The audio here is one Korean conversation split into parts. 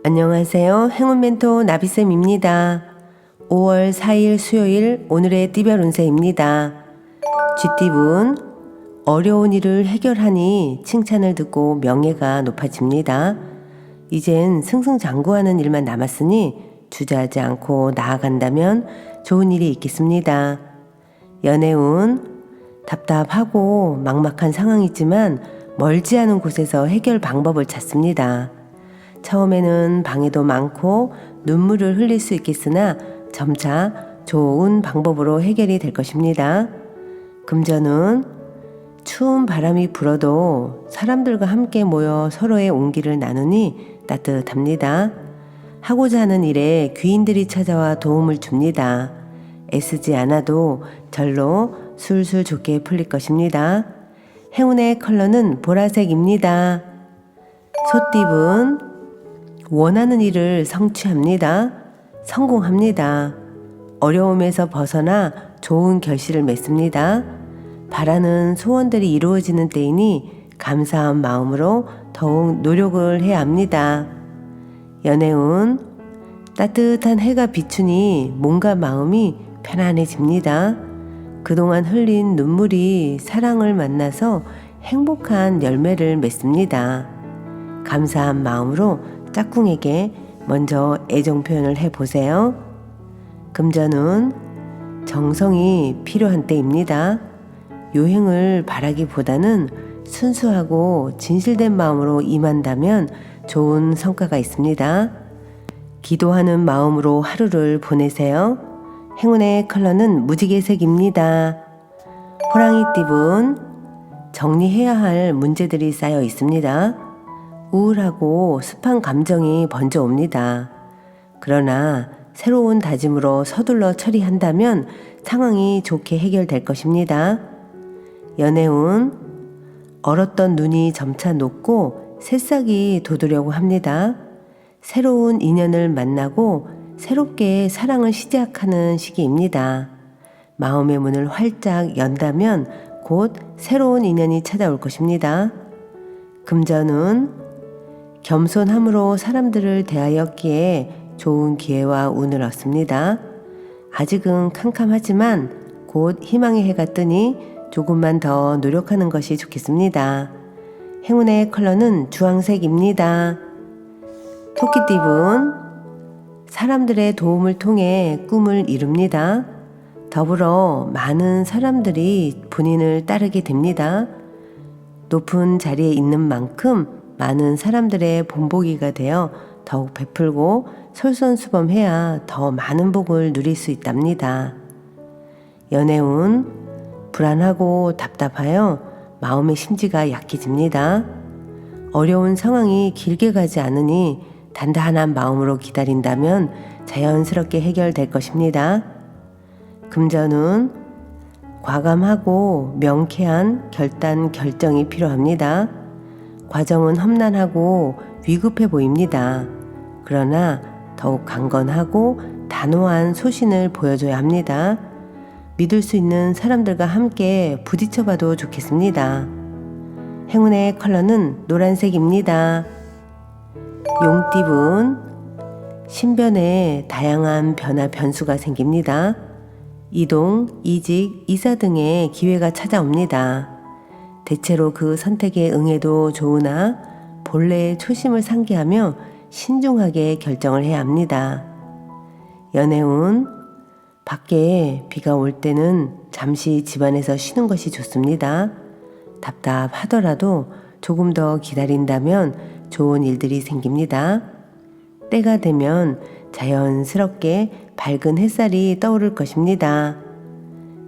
안녕하세요. 행운 멘토 나비쌤입니다. 5월 4일 수요일 오늘의 띠별 운세입니다. 쥐띠분, 어려운 일을 해결하니 칭찬을 듣고 명예가 높아집니다. 이젠 승승장구하는 일만 남았으니 주저하지 않고 나아간다면 좋은 일이 있겠습니다. 연애운, 답답하고 막막한 상황이지만 멀지 않은 곳에서 해결 방법을 찾습니다. 처음에는 방해도 많고 눈물을 흘릴 수 있겠으나 점차 좋은 방법으로 해결이 될 것입니다. 금전은 추운 바람이 불어도 사람들과 함께 모여 서로의 온기를 나누니 따뜻합니다. 하고자 하는 일에 귀인들이 찾아와 도움을 줍니다. 애쓰지 않아도 절로 술술 좋게 풀릴 것입니다. 행운의 컬러는 보라색입니다. 소띠분, 원하는 일을 성취합니다. 성공합니다. 어려움에서 벗어나 좋은 결실을 맺습니다. 바라는 소원들이 이루어지는 때이니 감사한 마음으로 더욱 노력을 해야 합니다. 연애운, 따뜻한 해가 비추니 몸과 마음이 편안해집니다. 그동안 흘린 눈물이 사랑을 만나서 행복한 열매를 맺습니다. 감사한 마음으로 짝꿍에게 먼저 애정 표현을 해보세요. 금전운, 정성이 필요한 때입니다. 요행을 바라기보다는 순수하고 진실된 마음으로 임한다면 좋은 성과가 있습니다. 기도하는 마음으로 하루를 보내세요. 행운의 컬러는 무지개색입니다. 호랑이띠분, 정리해야 할 문제들이 쌓여 있습니다. 우울하고 습한 감정이 번져옵니다. 그러나 새로운 다짐으로 서둘러 처리한다면 상황이 좋게 해결될 것입니다. 연애운, 얼었던 눈이 점차 녹고 새싹이 돋으려고 합니다. 새로운 인연을 만나고 새롭게 사랑을 시작하는 시기입니다. 마음의 문을 활짝 연다면 곧 새로운 인연이 찾아올 것입니다. 금전운, 겸손함으로 사람들을 대하였기에 좋은 기회와 운을 얻습니다. 아직은 캄캄하지만 곧 희망의 해가 뜨니 조금만 더 노력하는 것이 좋겠습니다. 행운의 컬러는 주황색입니다. 토끼띠분, 사람들의 도움을 통해 꿈을 이룹니다. 더불어 많은 사람들이 본인을 따르게 됩니다. 높은 자리에 있는 만큼 많은 사람들의 본보기가 되어 더욱 베풀고 솔선수범해야 더 많은 복을 누릴 수 있답니다. 연애운, 불안하고 답답하여 마음의 심지가 약해집니다. 어려운 상황이 길게 가지 않으니 단단한 마음으로 기다린다면 자연스럽게 해결될 것입니다. 금전운, 과감하고 명쾌한 결정이 필요합니다. 과정은 험난하고 위급해 보입니다. 그러나 더욱 강건하고 단호한 소신을 보여줘야 합니다. 믿을 수 있는 사람들과 함께 부딪혀봐도 좋겠습니다. 행운의 컬러는 노란색입니다. 용띠분, 신변에 다양한 변수가 생깁니다. 이동, 이직, 이사 등의 기회가 찾아옵니다. 대체로 그 선택에 응해도 좋으나 본래의 초심을 상기하며 신중하게 결정을 해야 합니다. 연애운, 밖에 비가 올 때는 잠시 집안에서 쉬는 것이 좋습니다. 답답하더라도 조금 더 기다린다면 좋은 일들이 생깁니다. 때가 되면 자연스럽게 밝은 햇살이 떠오를 것입니다.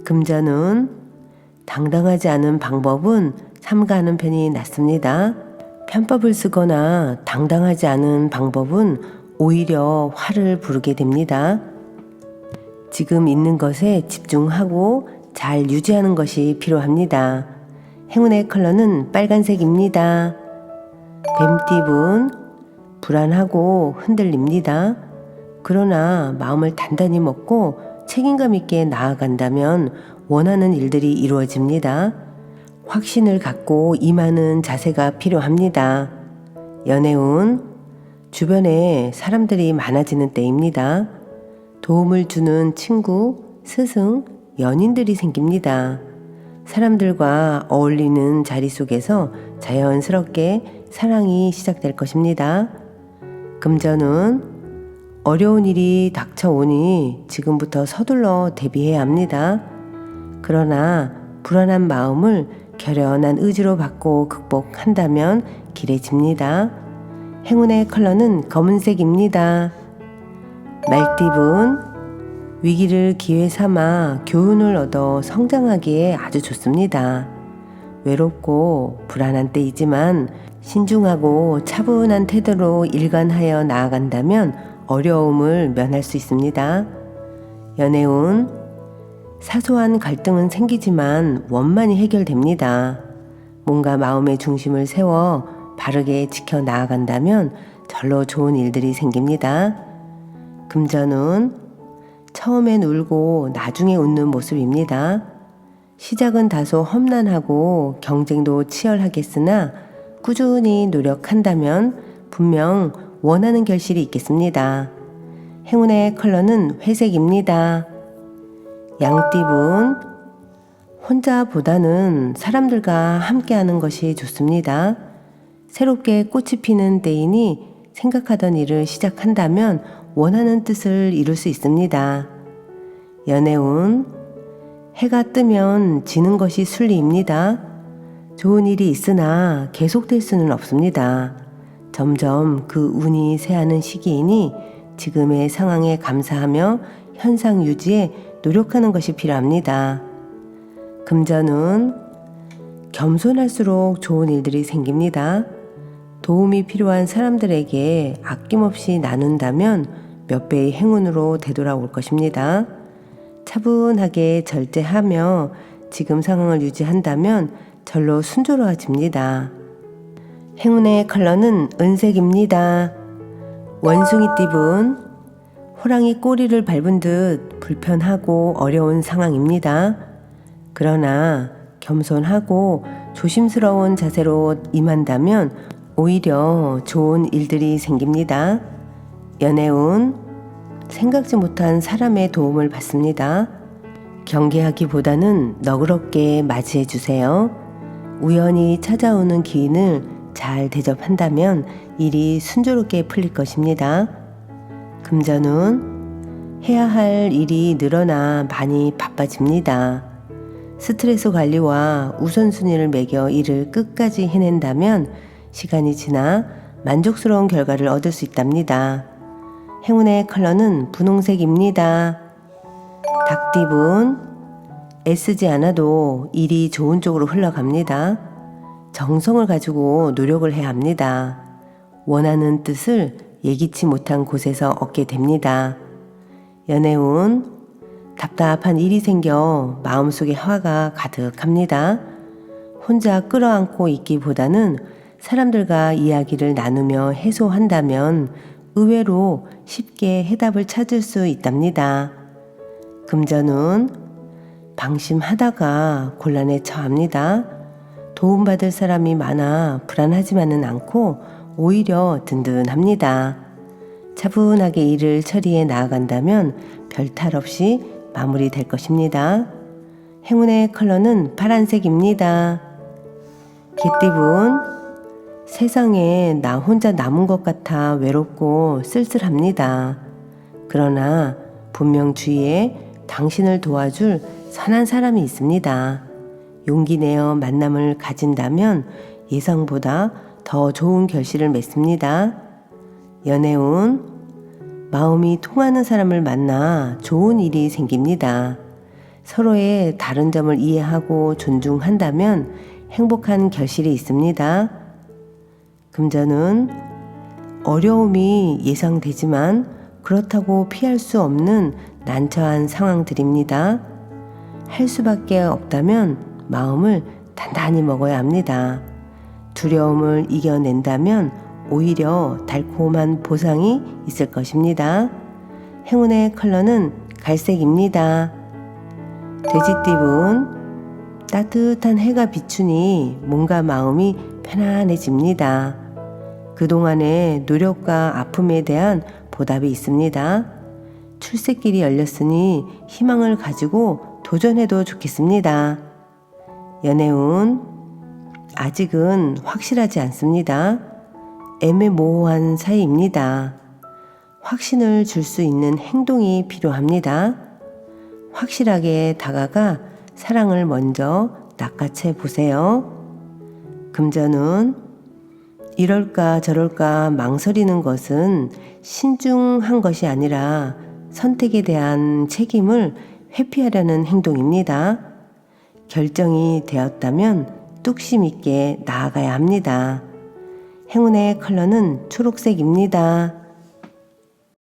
금전운, 당당하지 않은 방법은 삼가하는 편이 낫습니다. 편법을 쓰거나 당당하지 않은 방법은 오히려 화를 부르게 됩니다. 지금 있는 것에 집중하고 잘 유지하는 것이 필요합니다. 행운의 컬러는 빨간색입니다. 뱀띠분, 불안하고 흔들립니다. 그러나 마음을 단단히 먹고 책임감 있게 나아간다면 원하는 일들이 이루어집니다. 확신을 갖고 임하는 자세가 필요합니다. 연애운, 주변에 사람들이 많아지는 때입니다. 도움을 주는 친구, 스승, 연인들이 생깁니다. 사람들과 어울리는 자리 속에서 자연스럽게 사랑이 시작될 것입니다. 금전운, 어려운 일이 닥쳐오니 지금부터 서둘러 대비해야 합니다. 그러나 불안한 마음을 결연한 의지로 받고 극복한다면 길해집니다. 행운의 컬러는 검은색입니다. 말띠분, 위기를 기회 삼아 교훈을 얻어 성장하기에 아주 좋습니다. 외롭고 불안한 때이지만 신중하고 차분한 태도로 일관하여 나아간다면 어려움을 면할 수 있습니다. 연애운, 사소한 갈등은 생기지만 원만히 해결됩니다. 몸과 마음의 중심을 세워 바르게 지켜 나아간다면 절로 좋은 일들이 생깁니다. 금전운, 처음엔 울고 나중에 웃는 모습입니다. 시작은 다소 험난하고 경쟁도 치열하겠으나 꾸준히 노력한다면 분명 원하는 결실이 있겠습니다. 행운의 컬러는 회색입니다. 양띠분, 혼자보다는 사람들과 함께하는 것이 좋습니다. 새롭게 꽃이 피는 때이니 생각하던 일을 시작한다면 원하는 뜻을 이룰 수 있습니다. 연애운, 해가 뜨면 지는 것이 순리입니다. 좋은 일이 있으나 계속될 수는 없습니다. 점점 그 운이 쇠하는 시기이니 지금의 상황에 감사하며 현상 유지에 노력하는 것이 필요합니다. 금전운, 겸손할수록 좋은 일들이 생깁니다. 도움이 필요한 사람들에게 아낌없이 나눈다면 몇 배의 행운으로 되돌아올 것입니다. 차분하게 절제하며 지금 상황을 유지한다면 절로 순조로워집니다. 행운의 컬러는 은색입니다. 원숭이띠분, 호랑이 꼬리를 밟은 듯 불편하고 어려운 상황입니다. 그러나 겸손하고 조심스러운 자세로 임한다면 오히려 좋은 일들이 생깁니다. 연애운, 생각지 못한 사람의 도움을 받습니다. 경계하기보다는 너그럽게 맞이해 주세요. 우연히 찾아오는 기인을 잘 대접한다면 일이 순조롭게 풀릴 것입니다. 금전운, 해야 할 일이 늘어나 많이 바빠집니다. 스트레스 관리와 우선순위를 매겨 일을 끝까지 해낸다면 시간이 지나 만족스러운 결과를 얻을 수 있답니다. 행운의 컬러는 분홍색입니다. 닭띠분, 애쓰지 않아도 일이 좋은 쪽으로 흘러갑니다. 정성을 가지고 노력을 해야 합니다. 원하는 뜻을 예기치 못한 곳에서 얻게 됩니다. 연애운, 답답한 일이 생겨 마음속에 화가 가득합니다. 혼자 끌어안고 있기보다는 사람들과 이야기를 나누며 해소한다면 의외로 쉽게 해답을 찾을 수 있답니다. 금전운, 방심하다가 곤란에 처합니다. 도움받을 사람이 많아 불안하지만은 않고 오히려 든든합니다. 차분하게 일을 처리해 나아간다면 별 탈 없이 마무리될 것입니다. 행운의 컬러는 파란색입니다. 개띠분, 세상에 나 혼자 남은 것 같아 외롭고 쓸쓸합니다. 그러나 분명 주위에 당신을 도와줄 선한 사람이 있습니다. 용기 내어 만남을 가진다면 예상보다 더 좋은 결실을 맺습니다. 연애운, 마음이 통하는 사람을 만나 좋은 일이 생깁니다. 서로의 다른 점을 이해하고 존중한다면 행복한 결실이 있습니다. 금전은, 어려움이 예상되지만 그렇다고 피할 수 없는 난처한 상황들입니다. 할 수밖에 없다면 마음을 단단히 먹어야 합니다. 두려움을 이겨낸다면 오히려 달콤한 보상이 있을 것입니다. 행운의 컬러는 갈색입니다. 돼지띠분, 따뜻한 해가 비추니 몸과 마음이 편안해집니다. 그동안의 노력과 아픔에 대한 보답이 있습니다. 출세길이 열렸으니 희망을 가지고 도전해도 좋겠습니다. 연애운 아직은 확실하지 않습니다. 애매모호한 사이입니다. 확신을 줄 수 있는 행동이 필요합니다. 확실하게 다가가 사랑을 먼저 낚아채 보세요. 금전운 이럴까 저럴까 망설이는 것은 신중한 것이 아니라 선택에 대한 책임을 회피하려는 행동입니다. 결정이 되었다면 뚝심 있게 나아가야 합니다. 행운의 컬러는 초록색입니다.